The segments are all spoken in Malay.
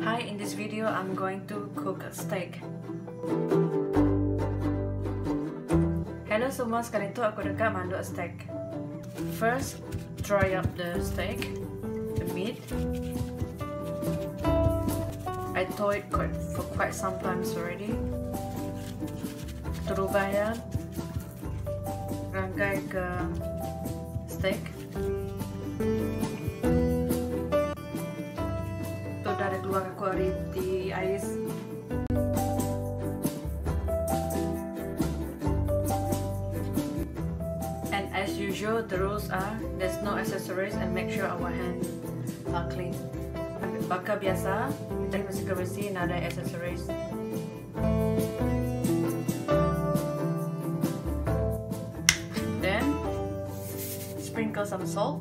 Hi, in this video I'm going to cook a steak. Hello semua, sekarang itu aku dekat manduk steak. First, dry up the steak, the meat. I thaw it for quite some times already. Terubah ya, rangkai ke steak. Tu dari keluar aku hari di ais. And as usual, the rules are there's no accessories and make sure our hands are clean. Bakar biasa, kita mesti bersih, not ada accessories. Then sprinkle some salt.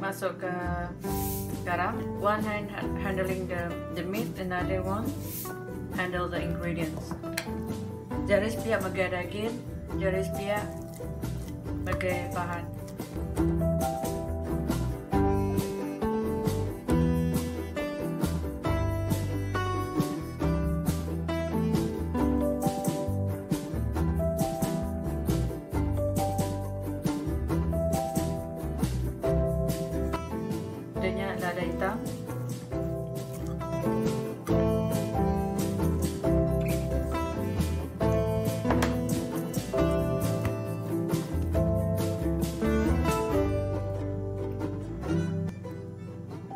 Masuk ke garam. One hand handling the meat, another one handle the ingredients. Jaris pihak bagai daging, jaris pihak bagai bahan. Lada hitam,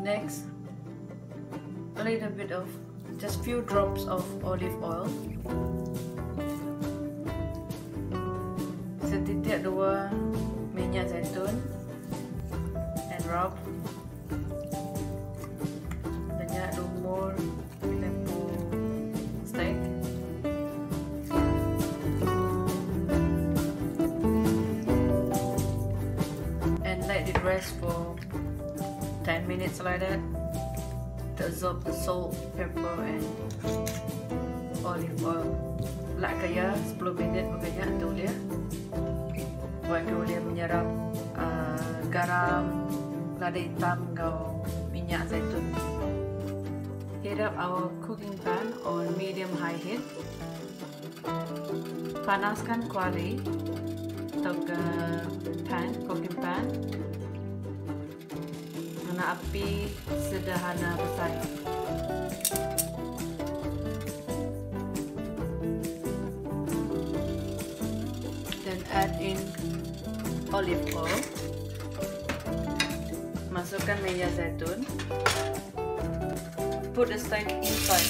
next a little bit of just few drops of olive oil, setitik 2 minyak zaitun, and rub. Lumur lembu steak. And let it rest for 10 minutes like that to absorb the salt, pepper and olive oil. Like kaya 10 minit makanya tu dia buat kau dia menyerap garam, lada hitam, kau minyak zaitun. Heat up our cooking pan on medium-high heat. Panaskan kuali atau ke pan, cooking pan. Guna api sederhana besar. Then add in olive oil. Masukkan minyak zaitun. Put the steak inside.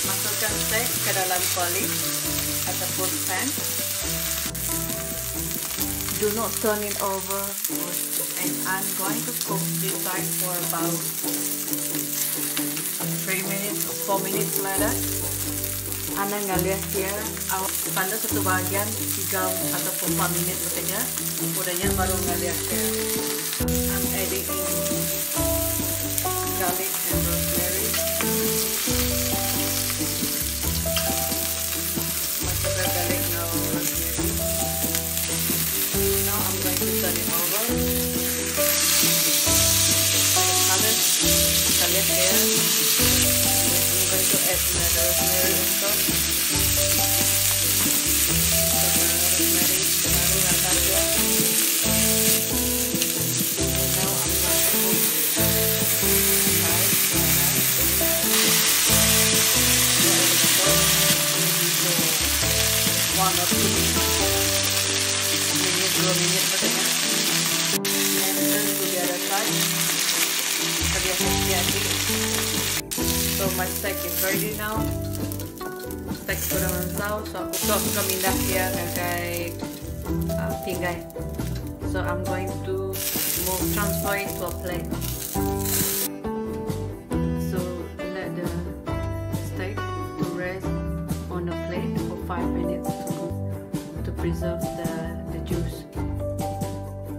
Masukkan steak ke dalam kuali ataupun pan. Do not turn it over, and I'm going to cook this side for about 3 minutes or 4 minutes like that. Anda ngelihat dia, pada satu bahagian 3 ataupun 4 minit makanya, udahnya baru ngelihat dia. I'm adding in garlic and rosemary. Masukkan garlic now rosemary. Now I'm going to turn it over. Habis kita lihat dia. I'm going to add another rosemary also. Rosemary baru rata dia. Minit katanya. And turn to the other side. So my steak is ready now. Steak sudah mensau, so aku mindah dia pakai pinggai. So I'm going to transfer it to a plate. So let the steak to rest on a plate for 5 minutes to preserve the juice.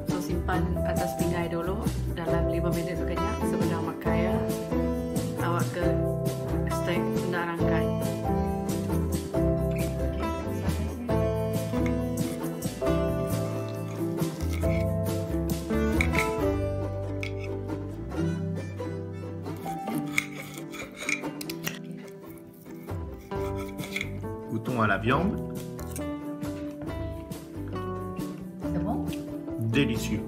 So simpan atas pinggai dulu dalam 5 minit sekejap sebelum makan ya. Awak ke steak nak rangkai. Goûtons à la viande. C'est bon? Délicieux.